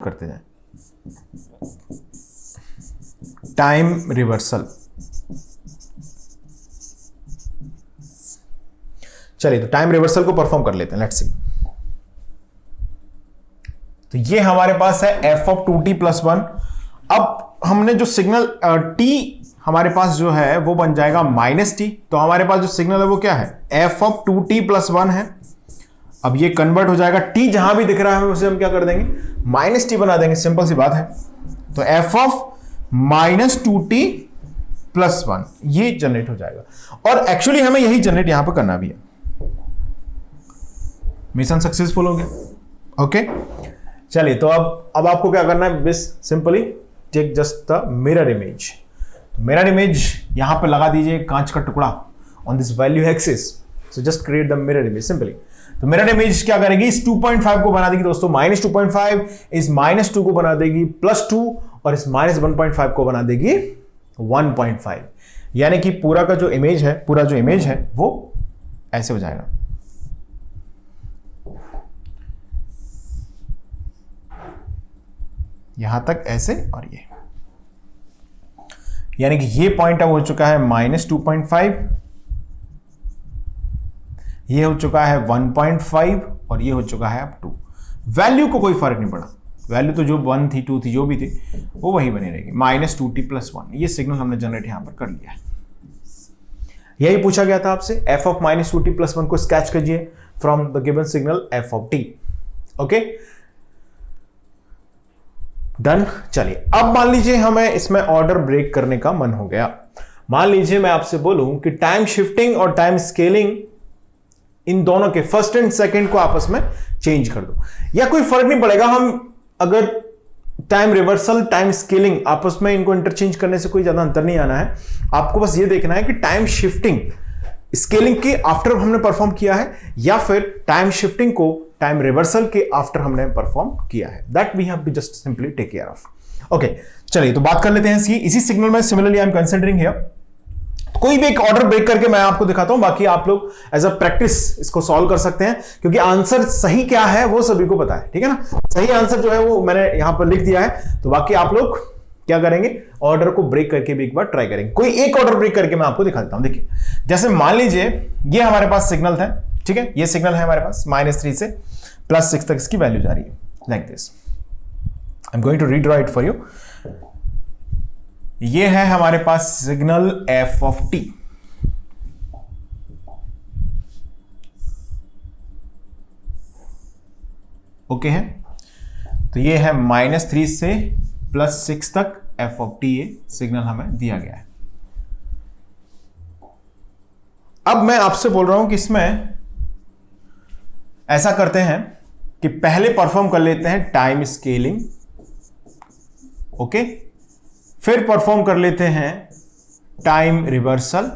करते जाएं। Time reversal. चलिए तो टाइम रिवर्सल को परफॉर्म कर लेते हैं। Let's see. तो ये हमारे पास है f ऑफ 2t प्लस 1। अब हमने जो सिग्नल t हमारे पास जो है वो बन जाएगा माइनस टी। तो हमारे पास जो सिग्नल है वो क्या है, f ऑफ 2t प्लस 1 है। अब ये कन्वर्ट हो जाएगा, t जहां भी दिख रहा है उसे हम क्या कर देंगे, माइनस टी बना देंगे। सिंपल सी बात है। तो f of minus 2t plus 1 ये जनरेट हो जाएगा। और एक्चुअली हमें यही जनरेट यहां पर करना भी है। मिशन सक्सेसफुल हो गया। ओके चलिए तो अब आपको क्या करना है, बस simply take just the mirror image. Mirror image यहां पर लगा दीजिए कांच का टुकड़ा on this value axis. So just create the mirror image simply. तो मिरर इमेज क्या करेगी, इस 2.5 को बना देगी दोस्तों माइनस 2.5, इस माइनस 2 को बना देगी प्लस 2 और इस माइनस 1.5 को बना देगी 1.5। यानी कि पूरा का जो इमेज है, पूरा जो इमेज है वो ऐसे हो जाएगा। यहां तक ऐसे और ये, यानी कि ये पॉइंट अब हो चुका है माइनस 2.5, ये हो चुका है 1.5 और ये हो चुका है अब 2। वैल्यू को कोई फर्क नहीं पड़ा, वैल्यू तो जो 1 थी 2 थी जो भी थी वो वही बनी रहेगी, माइनस 2t प्लस 1। ये सिग्नल हमने जनरेट यहां पर कर लिया है। यही पूछा गया था आपसे, f of minus 2t plus 1 को स्केच कीजिए from the given signal f of t। Okay done. चलिए अब मान लीजिए हमें इसमें ऑर्डर ब्रेक करने का मन हो गया। मान लीजिए मैं आपसे बोलूं कि टाइम शिफ्टिंग और टाइम स्केलिंग इन दोनों के फर्स्ट एंड सेकंड को आपस में चेंज कर दो, या कोई फर्क नहीं पड़ेगा। हम अगर टाइम रिवर्सल टाइम स्केलिंग आपस में इनको इंटरचेंज करने से कोई ज्यादा अंतर नहीं आना है। आपको बस ये देखना है कि टाइम शिफ्टिंग स्केलिंग के आफ्टर हमने परफॉर्म किया है या फिर टाइम शिफ्टिंग को टाइम रिवर्सल के आफ्टर हमने परफॉर्म किया है। That we have to just simply take care of. Okay चलिए तो बात कर लेते हैं इसी सिग्नल में। Similarly I am considering here कोई भी एक ऑर्डर ब्रेक करके मैं आपको दिखाता हूं, बाकी आप लोग एज अ प्रैक्टिस इसको सॉल्व कर सकते हैं, क्योंकि आंसर सही क्या है वो सभी को पता है। ठीक है ना, सही आंसर जो है वो मैंने यहां पर लिख दिया है। तो बाकी आप लोग क्या करेंगे, ऑर्डर को ब्रेक करके भी एक बार ट्राई करेंगे। कोई एक ऑर्डर ब्रेक करके मैं आपको दिखा देता हूं। देखिए जैसे मान लीजिए ये हमारे पास सिग्नल था, ठीक है, ये सिग्नल है हमारे पास -3 से +6 तक इसकी वैल्यू जा रही है like this. I am going to redraw it for you. ये है हमारे पास signal f of t। Okay है, तो ये है -3 से +6 तक f ऑफ t, ये सिग्नल हमें दिया गया है। अब मैं आपसे बोल रहा हूं कि इसमें ऐसा करते हैं कि पहले परफॉर्म कर लेते हैं टाइम स्केलिंग, ओके, फिर परफॉर्म कर लेते हैं टाइम रिवर्सल,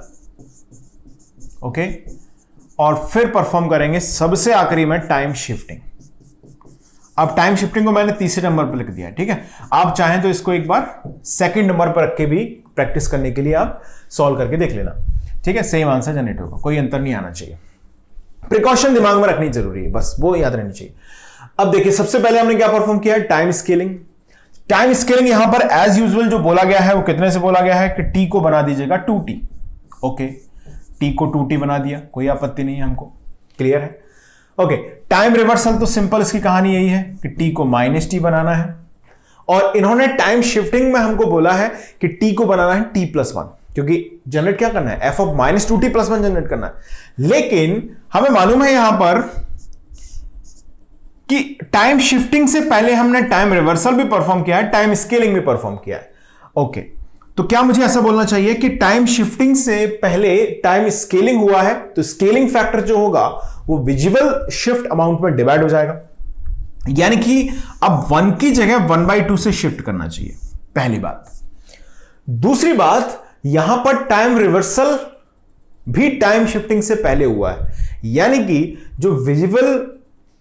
ओके, और फिर परफॉर्म करेंगे सबसे आखिरी में टाइम शिफ्टिंग। अब टाइम शिफ्टिंग को मैंने तीसरे नंबर पर लिख दिया है। ठीक है, आप चाहें तो इसको एक बार सेकंड नंबर पर रख के भी प्रैक्टिस करने के लिए आप सॉल्व करके देख लेना। ठीक है, सेम आंसर जनरेट होगा, कोई अंतर नहीं आना चाहिए। प्रिकॉशन दिमाग में रखनी जरूरी है, बस वो याद रहनी चाहिए। अब देखिए सबसे पहले हमने क्या परफॉर्म किया है, टाइम स्केलिंग। टाइम स्केलिंग यहां पर एज यूजुअल जो बोला गया है वो कितने से बोला गया है कि t को बना दीजिएगा 2t। ओके, t को 2t बना दिया, कोई आपत्ति नहीं है हमको, क्लियर है। ओके, टाइम रिवर्सल तो सिंपल इसकी कहानी यही है कि t को -t बनाना है, और इन्होंने टाइम शिफ्टिंग में हमको बोला है कि t को बनाना है t प्लस 1, क्योंकि जनरेट क्या करना है, f of -2t plus 1 generate करना है। लेकिन हमें मालूम है यहां पर कि टाइम शिफ्टिंग से पहले हमने टाइम रिवर्सल भी परफॉर्म किया है, टाइम स्केलिंग भी परफॉर्म किया है। ओके, तो क्या मुझे ऐसा बोलना चाहिए कि टाइम शिफ्टिंग से पहले टाइम स्केलिंग हुआ है, तो स्केलिंग फैक्टर जो होगा वो विजुअल शिफ्ट अमाउंट में डिवाइड हो जाएगा, यानी कि अब 1 की जगह 1/2 से शिफ्ट करना चाहिए, पहली बात। दूसरी बात, यहां पर टाइम रिवर्सल भी टाइम शिफ्टिंग से पहले हुआ है, यानी कि जो विजुअल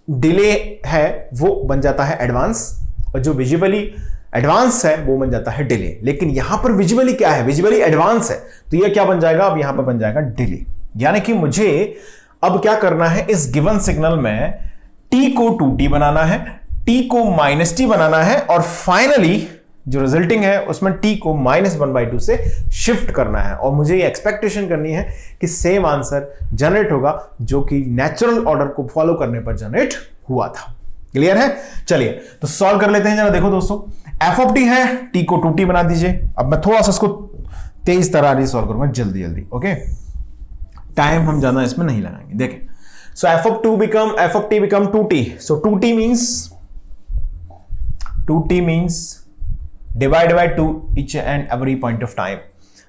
डिले है वो बन जाता है एडवांस, और जो विजुअली एडवांस है वो बन जाता है डिले। लेकिन यहां पर विजुअली क्या है, विजुअली एडवांस है, तो ये क्या बन जाएगा, अब यहां पर बन जाएगा डिले। यानी कि मुझे अब क्या करना है, इस गिवन सिग्नल में t को 2t बनाना है, t को माइनस टी बनाना है और फाइनली जो रिजल्टिंग है उसमें t को -1/2 से शिफ्ट करना है, और मुझे ये एक्सपेक्टेशन करनी है कि सेम आंसर जनरेट होगा जो कि नेचुरल ऑर्डर को फॉलो करने पर जनरेट हुआ था। क्लियर है? चलिए तो सॉल्व कर लेते हैं जरा। देखो दोस्तों, एफ ऑफ टी है, टी को 2t बना दीजिए। अब मैं थोड़ा सा इसको तेज तरह सॉल्व करूंगा, जल्दी जल्दी। ओके, टाइम हम ज्यादा इसमें नहीं लगाएंगे। देखें, so F of T become 2t, so 2t means divide by 2 each and every point of time.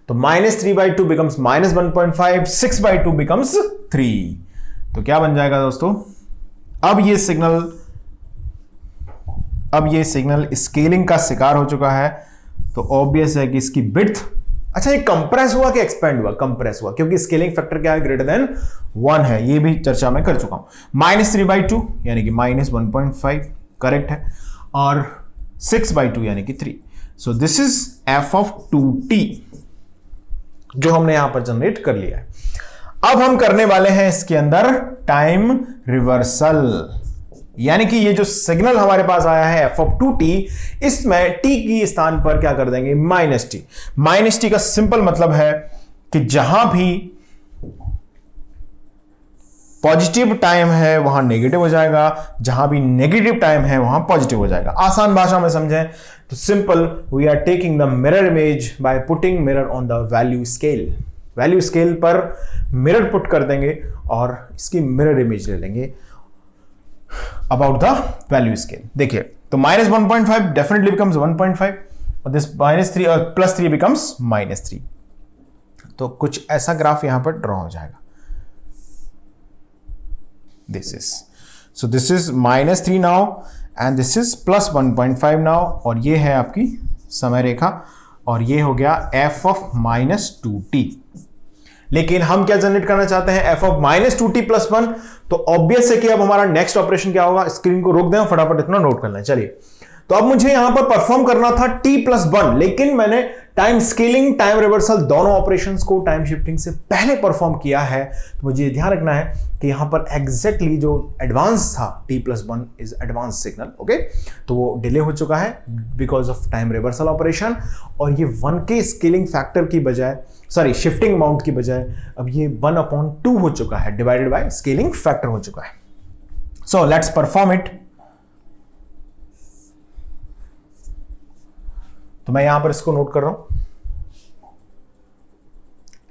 तो -3/2 becomes -1.5, 6/2 becomes 3। तो क्या बन जाएगा दोस्तों? अब ये सिग्नल स्केलिंग का शिकार हो चुका है, तो ऑब्वियस है कि इसकी विड्थ, अच्छा ये कंप्रेस हुआ कि एक्सपेंड हुआ? कंप्रेस हुआ, क्योंकि स्केलिंग फैक्टर क्या है? ग्रेटर देन 1 है। ये भी चर्चा मैं कर चुका हूं। -3/2 यानी कि -1.5 करेक्ट है, और 6/2 यानी कि 3। So this is f of 2t जो हमने यहां पर जनरेट कर लिया है। अब हम करने वाले हैं इसके अंदर टाइम रिवर्सल, यानी कि ये जो सिग्नल हमारे पास आया है f of 2t, इसमें t की स्थान पर क्या कर देंगे? -t। -t का सिंपल मतलब है कि जहां भी पॉजिटिव टाइम है वहां नेगेटिव हो जाएगा, जहां भी नेगेटिव टाइम है वहां पॉजिटिव हो जाएगा। आसान भाषा में समझें तो simple, we are taking the mirror image by putting mirror on the value scale. Value scale पर मिरर पुट कर देंगे और इसकी मिरर इमेज ले लेंगे अबाउट द वैल्यू स्केल। देखिए, तो -1.5 डेफिनेटली बिकम्स 1.5, और दिस -3 और +3 बिकम्स -3। तो कुछ ऐसा ग्राफ यहां पर ड्रॉ हो जाएगा। This is -3 now and this is +1.5 now, और ये है आपकी समय रेखा, और ये हो गया f of -2t। लेकिन हम क्या जनरेट करना चाहते हैं? f of -2t + 1। तो ऑब्वियस है कि अब हमारा नेक्स्ट ऑपरेशन क्या होगा? स्क्रीन को रोक दें, फटाफट इतना नोट करना है। चलिए, तो अब मुझे यहां पर परफॉर्म करना था t + 1, लेकिन मैंने टाइम स्केलिंग, टाइम रिवर्सल दोनों ऑपरेशंस को टाइम शिफ्टिंग से पहले परफॉर्म किया है। तो मुझे ध्यान रखना है कि यहां पर एग्जैक्टली जो एडवांस था t + 1 is advance signal. Okay, तो वो डिले हो चुका है because of time reversal operation, और ये 1 के स्केलिंग फैक्टर की बजाय, सॉरी शिफ्टिंग अमाउंट की बजाय, अब ये 1/2 हो चुका है, डिवाइडेड बाय स्केलिंग फैक्टर हो चुका है। So let's perform it. तो मैं यहां पर इसको नोट कर रहा हूं।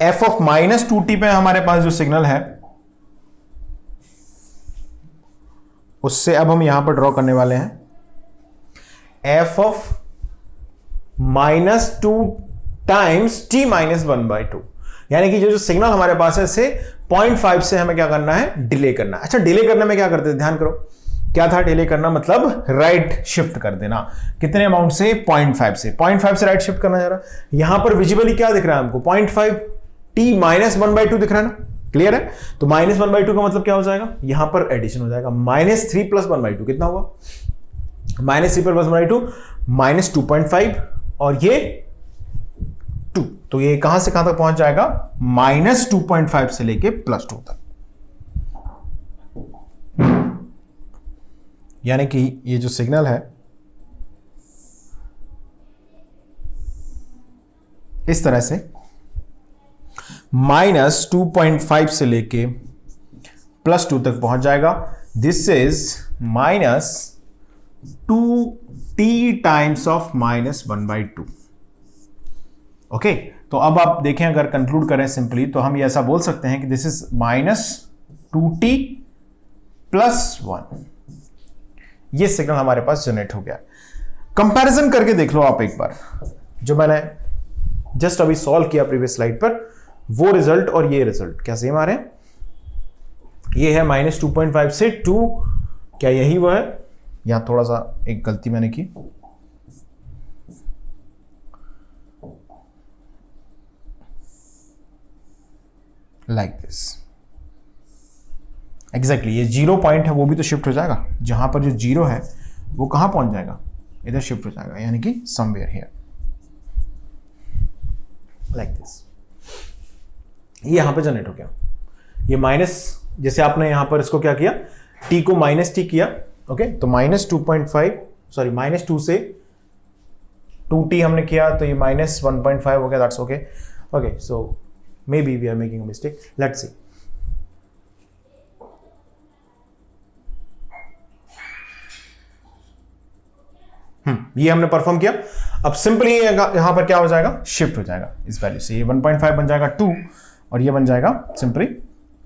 f of -2t पे हमारे पास जो सिग्नल है उससे अब हम यहां पर ड्रॉ करने वाले हैं f of -2 टाइम्स t -1/2, यानी कि जो सिग्नल हमारे पास है इसे 0.5 से हमें क्या करना है? डिले करना है। अच्छा, डिले करने में क्या करते हैं? ध्यान करो, क्या था डिले करना? मतलब राइट शिफ्ट कर देना। कितने अमाउंट से? 0.5 से। 0.5 से राइट शिफ्ट करना जा रहा है। यहां पर विजिबली क्या दिख रहा है हमको? 0.5 t -1/2 दिख रहा है ना? क्लियर है? तो -1/2 का मतलब क्या हो जाएगा? यहां पर एडिशन हो जाएगा। -3 + 1/2 कितना हुआ? -3 + 1/2 -2.5, और ये 2। तो ये कहां से कहां तक पहुंच जाएगा? -2.5 से लेके +2 तक। यानी कि ये जो सिग्नल है इस तरह से -2.5 से लेके +2 तक पहुंच जाएगा। This is -2t times of -1/2। Okay, तो अब आप देखें, अगर कंक्लूड करें सिंपली, तो हम ये ऐसा बोल सकते हैं कि दिस इज -2t + 1। ये सिग्नल हमारे पास जनरेट हो गया। कंपैरिजन करके देख लो आप एक बार, जो मैंने जस्ट अभी सॉल्व किया प्रीवियस स्लाइड पर, वो रिजल्ट और ये रिजल्ट क्या सेम आ रहे हैं? ये है -2.5 से 2, क्या यही वो है? यहां थोड़ा सा एक गलती मैंने की, लाइक दिस। एग्जैक्टली ये 0 पॉइंट है वो भी तो शिफ्ट हो जाएगा। जहां पर जो 0 है वो कहां पहुंच जाएगा? इधर शिफ्ट हो जाएगा, यानी कि समवेयर हियर, लाइक दिस। ये यहां पर जनरेट हो गया। ये माइनस, जैसे आपने यहां पर इसको क्या किया? t को -t किया, ओके तो -2.5 सॉरी -2 से 2t हमने किया तो ये -1.5 हो गया, that's okay. Okay so may be we are making a mistake, let's see. ये हमने परफॉर्म किया। अब सिंपली यहां पर क्या हो जाएगा, शिफ्ट हो जाएगा इस वैल्यू से, ये 1.5 बन जाएगा 2 और ये बन जाएगा सिंपली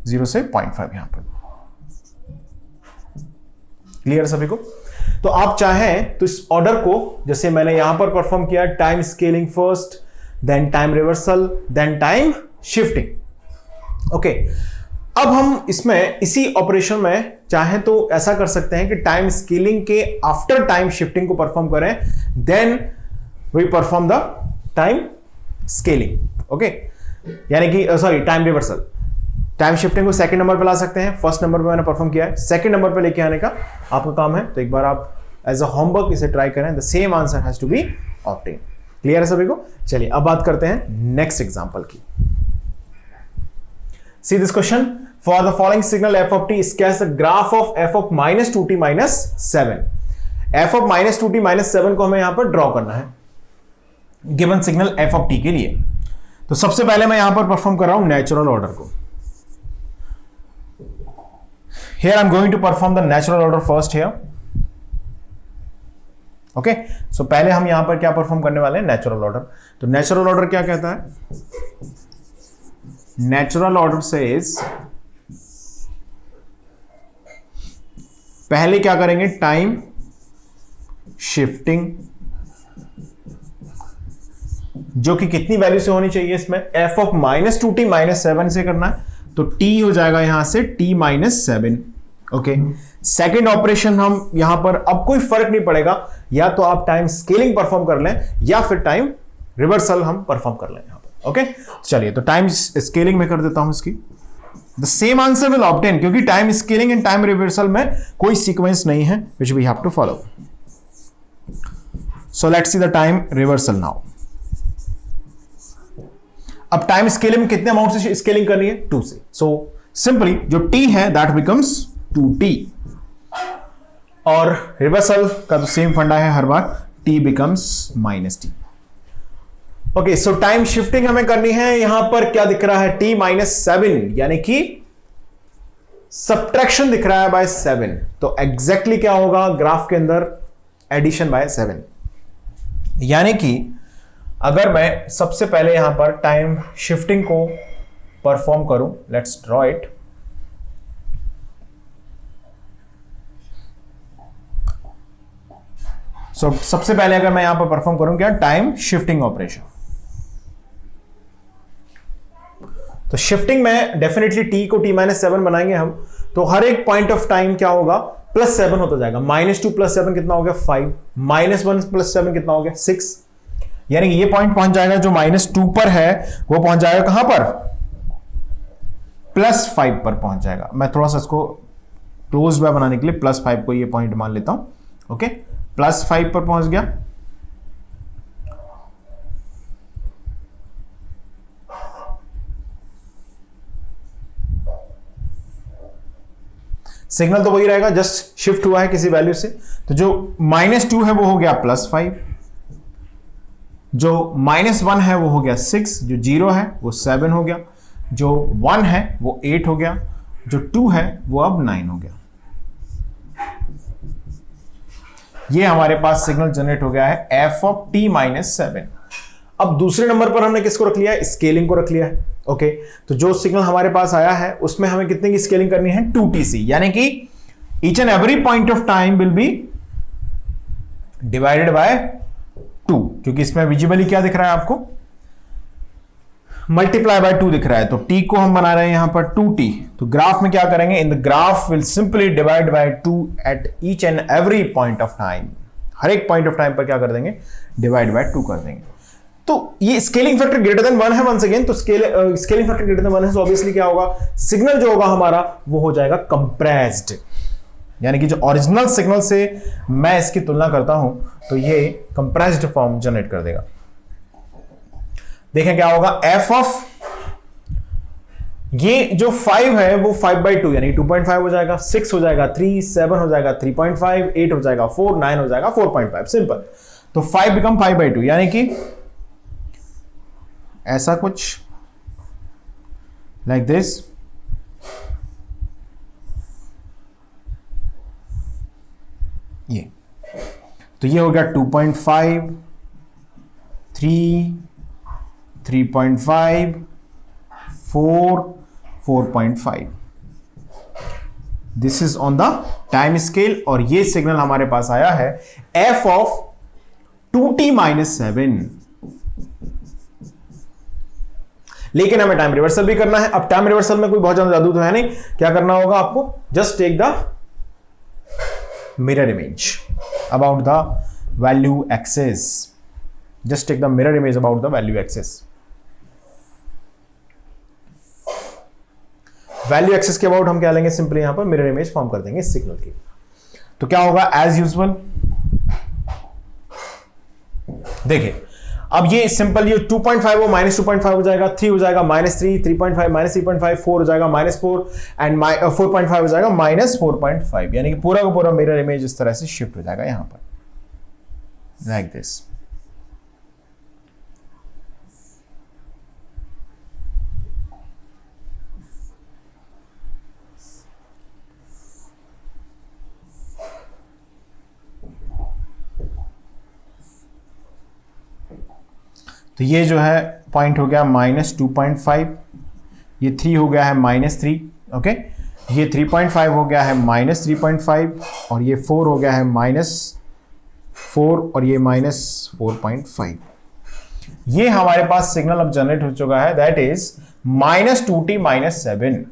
0 से 0.5 यहां पर। क्लियर सभी को? तो आप चाहें तो इस ऑर्डर को जैसे मैंने यहां पर परफॉर्म किया, time scaling first, then time reversal, then time shifting. Okay अब हम इसमें इसी ऑपरेशन में चाहें तो ऐसा कर सकते हैं कि टाइम स्केलिंग के आफ्टर टाइम शिफ्टिंग को परफॉर्म करें, then we perform the time scaling. Okay यानी कि sorry time reversal, time shifting को सेकंड नंबर पे ला सकते हैं, फर्स्ट नंबर पे मैंने परफॉर्म किया है, सेकंड नंबर पे लेके आने का आपका काम है। तो एक बार आप एज अ होमवर्क इसे ट्राई करें, the same answer has to be obtain. Clear है सभी को? चलिए अब बात करते हैं नेक्स्ट एग्जांपल की। See this question. For the following signal f of t, sketch the graph of f of minus 2t minus 7. f of minus 2t minus 7 को हमें यहां पर ड्रॉ करना है given signal f of t के लिए। तो सबसे पहले मैं यहां पर परफॉर्म कर रहा हूं नेचुरल ऑर्डर को। Here I'm going to perform the natural order first here. Okay so पहले हम यहां पर क्या परफॉर्म करने वाले हैं, नेचुरल ऑर्डर। तो नेचुरल ऑर्डर क्या कहता है? नेचुरल ऑर्डर सेज पहले क्या करेंगे, टाइम शिफ्टिंग जो कि कितनी वैल्यू से होनी चाहिए इसमें, f ऑफ -2t -7 से करना है, तो t हो जाएगा यहां से t -7। ओके सेकेंड ऑपरेशन हम यहां पर अब कोई फर्क नहीं पड़ेगा, या तो आप टाइम स्केलिंग परफॉर्म कर लें या फिर टाइम रिवर्सल हम परफॉर्म कर लें यहां पर। ओके चलिए तो टाइम स्केलिंग में कर देता हूं इसकी, the same answer will obtain, क्योंकि time scaling and time reversal में कोई सीक्वेंस नहीं है which we have to follow. So let's see the time reversal now. अब टाइम स्केलिंग में कितने अमाउंट से स्केलिंग करनी है, 2 से। सो सिंपली जो t है दैट बिकम्स 2t, और रिवर्सल का तो सेम फंडा है हर बार, t becomes -t। Okay so time shifting हमें करनी है, यहां पर क्या दिख रहा है, t -7 यानी कि सब्ट्रैक्शन दिख रहा है बाय 7, तो एग्जैक्टली क्या होगा ग्राफ के अंदर, एडिशन बाय 7। यानी कि अगर मैं सबसे पहले यहां पर टाइम शिफ्टिंग को परफॉर्म करूं, लेट्स ड्रॉ इट। सो सबसे पहले अगर मैं यहां पर परफॉर्म करूं क्या, टाइम शिफ्टिंग ऑपरेशन, तो शिफ्टिंग में डेफिनेटली t को t -7 बनाएंगे हम, तो हर एक पॉइंट ऑफ टाइम क्या होगा, +7 होता जाएगा। -2 + 7 कितना हो गया, 5, -1 + 7 कितना हो गया, 6। यानी कि ये पॉइंट पहुंच जाएगा जो -2 पर है, वो पहुंच जाएगा कहां पर, +5 पर पहुंच जाएगा। मैं थोड़ा सा इसको क्लोज बाय बनाने के लिए +5 को ये पॉइंट मान लेता हूं। ओके +5 पर पहुंच गया। सिग्नल तो वही रहेगा, जस्ट शिफ्ट हुआ है किसी वैल्यू से। तो जो -2 है वो हो गया +5, जो -1 है वो हो गया 6, जो 0 है वो 7 हो गया, जो 1 है वो 8 हो गया, जो 2 है वो अब 9 हो गया। ये हमारे पास सिग्नल जनरेट हो गया है f ऑफ t -7। अब दूसरे नंबर पर हमने किसको रख लिया है, स्केलिंग को रख लिया है। ओके तो जो सिग्नल हमारे पास आया है उसमें हमें कितने की स्केलिंग करनी है, 2tc, यानी कि each and every point of time will be divided by 2, क्योंकि इसमें विजिबली क्या दिख रहा है आपको, मल्टीप्लाई बाय 2 दिख रहा है, तो t को हम बना रहे हैं यहां पर 2t। तो ग्राफ में क्या करेंगे, in the graph will simply divide by 2 at each and every point of time, हर एक पॉइंट ऑफ टाइम पर क्या कर देंगे, डिवाइड बाय 2 कर देंगे। तो ये स्केलिंग फैक्टर ग्रेटर देन 1 है वंस अगेन, तो स्केलिंग फैक्टर ग्रेटर देन 1 है, सो ऑब्वियसली क्या होगा, सिग्नल जो होगा हमारा वो हो जाएगा कंप्रेस्ड, यानी कि जो ओरिजिनल सिग्नल से मैं इसकी तुलना करता हूं तो ये कंप्रेस्ड फॉर्म जनरेट कर देगा। देखें क्या होगा, f ऑफ ये जो 5 है वो 5/2 यानी 2.5 हो जाएगा, 6 हो जाएगा 3, 7 हो जाएगा 3.5, 8 हो जाएगा 4, 9 हो जाएगा 4.5, सिंपल। तो 5 बिकम 5/2 यानी कि ऐसा कुछ लाइक दिस। ये तो ये हो गया 2.5, 3, 3.5, 4, 4.5। This is on the time scale और ये सिग्नल हमारे पास आया है f ऑफ 2t-7। लेकिन हमें टाइम रिवर्सल भी करना है। अब टाइम रिवर्सल में कोई बहुत ज्यादा जादू तो है नहीं, क्या करना होगा आपको, just take the mirror image about the value axis, just take the mirror image about the value axis. Value axis के अबाउट हम क्या लेंगे, सिंपली यहां पर मिरर इमेज फॉर्म कर देंगे सिग्नल की। तो क्या होगा, एज यूजुअल देखिए अब ये सिंपल, ये 2.5 वो -2.5 हो जाएगा, 3 हो जाएगा -3, 3.5 -3.5, 4 हो जाएगा -4 एंड 4.5 हो जाएगा -4.5, यानी कि पूरा का पूरा मिरर इमेज इस तरह से शिफ्ट हो जाएगा यहां पर लाइक दिस। तो ये जो है पॉइंट हो गया -2.5, ये 3 हो गया है -3, ओके, ये 3.5 हो गया है -3.5 और ये 4 हो गया है -4 और ये -4.5। ये हमारे पास सिग्नल अब जनरेट हो चुका है, दैट इज -2t-7।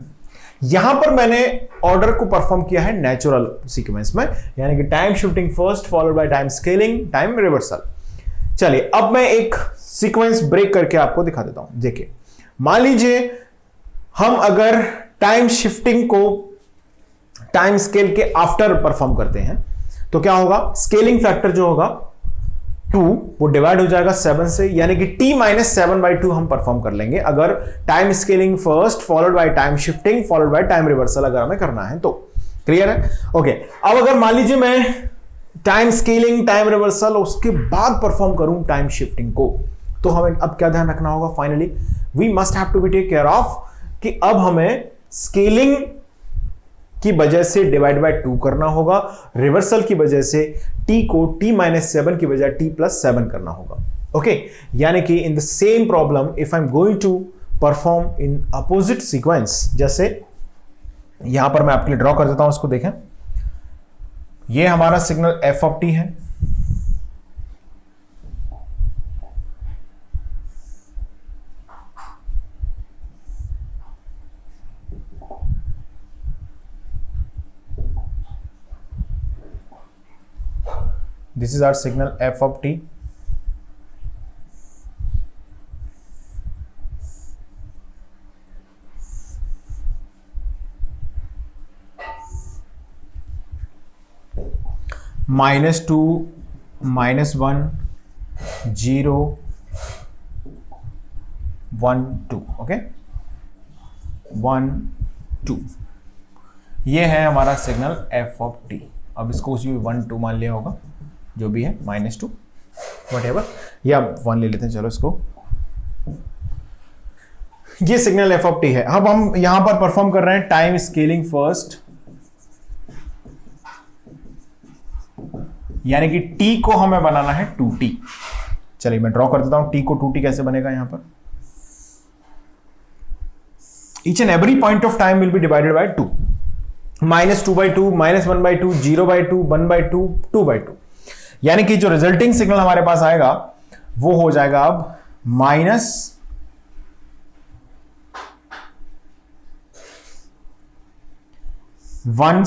यहां पर मैंने ऑर्डर को परफॉर्म किया है नेचुरल सीक्वेंस में, यानी कि time shifting first followed by time scaling, time reversal. चलिए अब मैं एक सीक्वेंस ब्रेक करके आपको दिखा देता हूं। देखिए मान लीजिए हम अगर टाइम शिफ्टिंग को टाइम स्केल के आफ्टर परफॉर्म करते हैं तो क्या होगा, स्केलिंग फैक्टर जो होगा 2 वो डिवाइड हो जाएगा 7 से, यानी कि t-7/2 हम परफॉर्म कर लेंगे अगर time scaling first followed by time shifting followed by time reversal अगर हमें करना है तो। क्लियर है? ओके, अब अगर मान लीजिए मैं टाइम स्केलिंग टाइम रिवर्सल उसके बाद परफॉर्म करूं टाइम शिफ्टिंग को, तो हमें अब क्या ध्यान रखना होगा, finally we must have to be take care of कि अब हमें स्केलिंग की वजह से डिवाइड बाय 2 करना होगा, रिवर्सल की वजह से t को t-7 की बजाय t+7 करना होगा। ओके, यानी कि in the same problem if I am going to perform in opposite sequence, जैसे यहां पर मैं आपके लिए ड्रॉ कर देता हूं, इसको देखें, ये हमारा सिग्नल f ऑफ t है, this is our signal f of t, -2, -1, 0, 1, 2, okay, 1, 2, ये है हमारा सिग्नल f ऑफ t। अब इसको उसी में 1, 2 मान लिया होगा, जो भी है -2 व्हाटएवर, या 1 ले लेते हैं, चलो इसको। ये सिग्नल f ऑफ t है। अब हम यहां पर परफॉर्म कर रहे हैं टाइम स्केलिंग फर्स्ट, यानी कि t को हमें बनाना है 2t। चलिए मैं ड्रॉ कर देता हूं, t को 2t कैसे बनेगा, यहां पर each and every point of time will be divided by 2, -2/2, -1/2, 0/2, 1/2, 2/2, यानी कि जो रिजल्टिंग सिग्नल हमारे पास आएगा वो हो जाएगा अब -1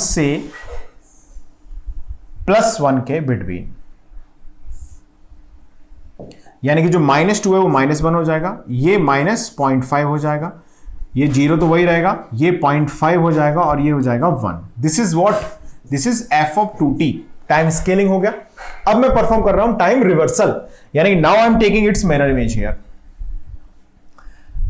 से +1 के बिटवीन, यानी कि जो -2 है वो -1 हो जाएगा, ये -0.5 हो जाएगा, ये 0 तो वही रहेगा, ये 0.5 हो जाएगा और ये हो जाएगा 1। This is what, this is f of 2t। Time scaling हो गया। अब मैं परफॉर्म कर रहा हूं टाइम रिवर्सल, यानी now I am taking it's mirror image here.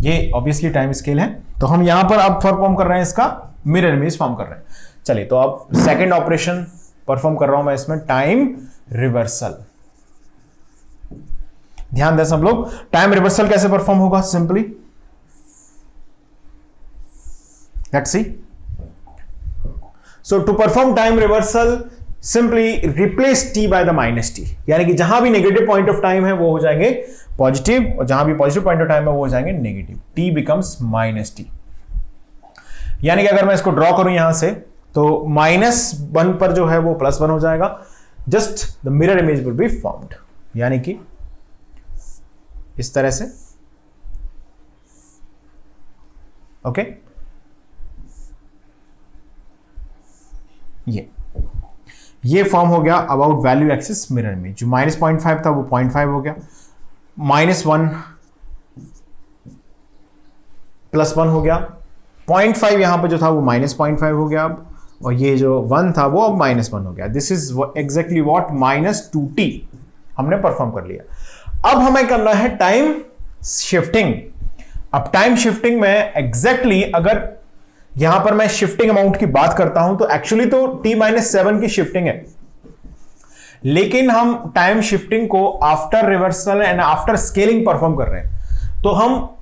ये ऑब्वियसली टाइम स्केल है, तो हम यहां पर अब परफॉर्म कर रहे हैं इसका मिरर इमेज फॉर्म कर रहे हैं। चलिए, तो अब सेकंड ऑपरेशन परफॉर्म कर रहा हूं मैं इसमें, टाइम रिवर्सल। ध्यान दें सब लोग, टाइम रिवर्सल कैसे परफॉर्म होगा, simply let's see. So to perform time reversal simply replace t by the minus t, यानी कि जहां भी नेगेटिव पॉइंट ऑफ टाइम है वो हो जाएंगे पॉजिटिव, और जहां भी पॉजिटिव पॉइंट ऑफ टाइम है वो हो जाएंगे negative. T becomes minus t, यानी कि अगर मैं इसको ड्रॉ करूं यहां से, तो -1 पर जो है वो +1 हो जाएगा। Just the mirror image will be formed, यानी कि इस तरह से। ओके, ये फॉर्म हो गया अबाउट वैल्यू एक्सिस मिरर में। जो -0.5 था वो 0.5 हो गया, -1 +1 हो गया, 0.5 यहां पर जो था वो -0.5 हो गया अब, और ये जो 1 था वो अब -1 हो गया। This is exactly what -2t हमने परफॉर्म कर लिया। अब हमें करना है टाइम शिफ्टिंग। अब टाइम शिफ्टिंग में एग्जैक्टली अगर यहां पर मैं शिफ्टिंग अमाउंट की बात करता हूं तो एक्चुअली तो t-7 की शिफ्टिंग है, लेकिन हम टाइम शिफ्टिंग को after reversal and after scaling perform कर रहे हैं, तो हम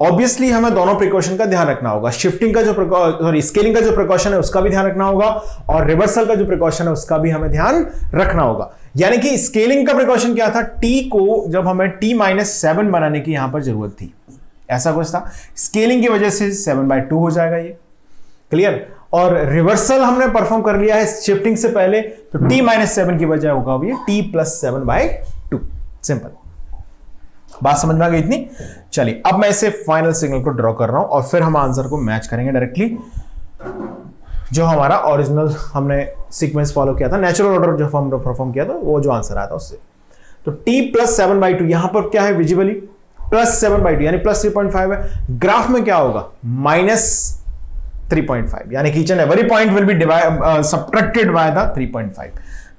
ऑब्वियसली हमें दोनों प्रिकॉशन का ध्यान रखना होगा। शिफ्टिंग का जो स्केलिंग का जो प्रिकॉशन है उसका भी ध्यान रखना होगा, और रिवर्सल का जो प्रिकॉशन है उसका भी हमें ध्यान रखना होगा। यानी कि स्केलिंग का प्रिकॉशन क्या था, टी को जब हमें t-7 बनाने की यहां पर जरूरत थी, ऐसा कुछ था, स्केलिंग की वजह से 7/2 हो जाएगा ये, क्लियर। और रिवर्सल हमने परफॉर्म कर लिया है शिफ्टिंग से पहले, तो t-7 की वजह होगा ये t+7/2। सिंपल बात समझ में आ गई इतनी। चलिए, अब मैं इसे फाइनल सिग्नल को ड्रॉ कर रहा हूं, और फिर हम आंसर को मैच करेंगे डायरेक्टली जो हमारा ओरिजिनल हमने सीक्वेंस फॉलो किया था, नेचुरल ऑर्डर जो हम परफॉर्म किया था, वो जो आंसर आया था उससे। तो t+7/2 यहां पर क्या है विजिबली, +7/2 यानी +3.5 है। ग्राफ में क्या होगा, -3.5, यानी कि each and every point will be subtracted by the 3.5।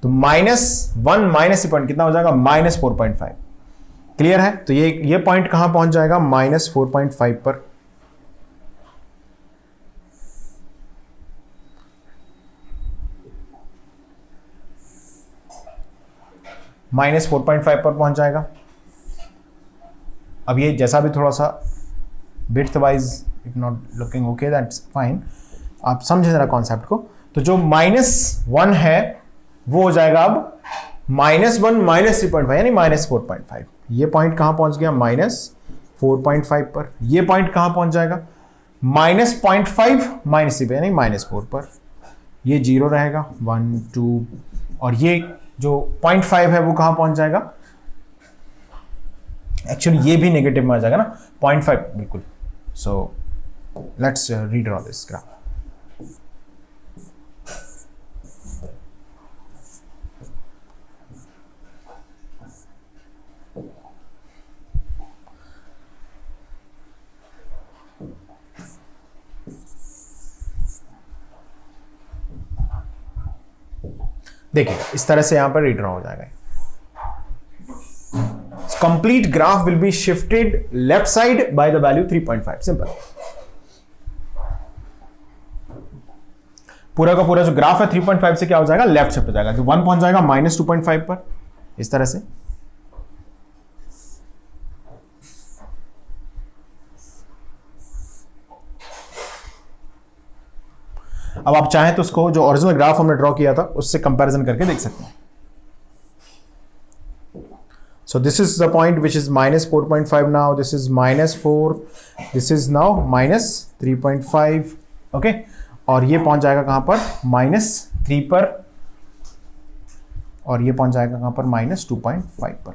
तो -1 माइनस पॉइंट कितना हो जाएगा, -4.5। क्लियर है। तो ये पॉइंट कहां पहुंच जाएगा, -4.5 पर। -4.5 पर पहुंच जाएगा। अब ये जैसा भी थोड़ा सा bit wise if not looking okay, that's fine, आप समझे जरा कॉन्सेप्ट को। तो जो -1 है वो हो जाएगा अब -1 -3.5 यानी -4.5। ये पॉइंट कहां पहुंच गया, -4.5 पर। ये पॉइंट कहां पहुंच जाएगा, -0.5 -3 यानी -4 पर। ये 0 रहेगा, 1 2, और ये जो 0.5 है वो कहां पहुंच जाएगा, एक्चुअली ये भी नेगेटिव में आ जाएगा ना, 0.5 बिल्कुल। So let's redraw this graph. देखिए इस तरह से यहां पर रीड्रॉ हो जाएगा। Complete graph will be shifted left side by the value 3.5। Simple, पूरा का पूरा जो ग्राफ है 3.5 से क्या हो जाएगा, लेफ्ट शिफ्ट हो जाएगा। तो 1 पहुंच जाएगा -2.5 पर, इस तरह से। अब आप चाहें तो उसको जो ओरिजिनल ग्राफ हमने ड्रॉ किया था उससे कंपैरिजन करके देख सकते हैं। So this is the point which is -4.5 now. This is -4. This is now -3.5. Okay? और ये पहुंच जाएगा कहां पर, -3 पर, और ये पहुंच जाएगा कहां पर, -2.5 पर।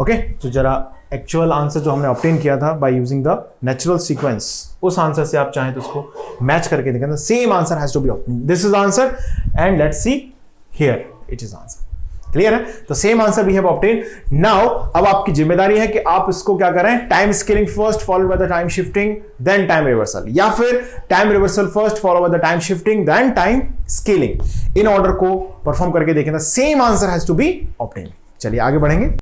ओके, तो जरा एक्चुअल आंसर जो हमने ऑब्टेन किया था by using the natural sequence, उस आंसर से आप चाहें तो उसको मैच करके देखें। Same answer has to be obtain. This is answer and let's see here it is answer. Clear है। तो same answer we have obtain. Now अब आपकी जिम्मेदारी है कि आप इसको क्या करें, time scaling first followed by the time shifting then time reversal, या फिर time reversal first followed by the time shifting then time scaling, in order को परफॉर्म करके देखें। Same answer has to be obtain. चलिए आगे बढ़ेंगे।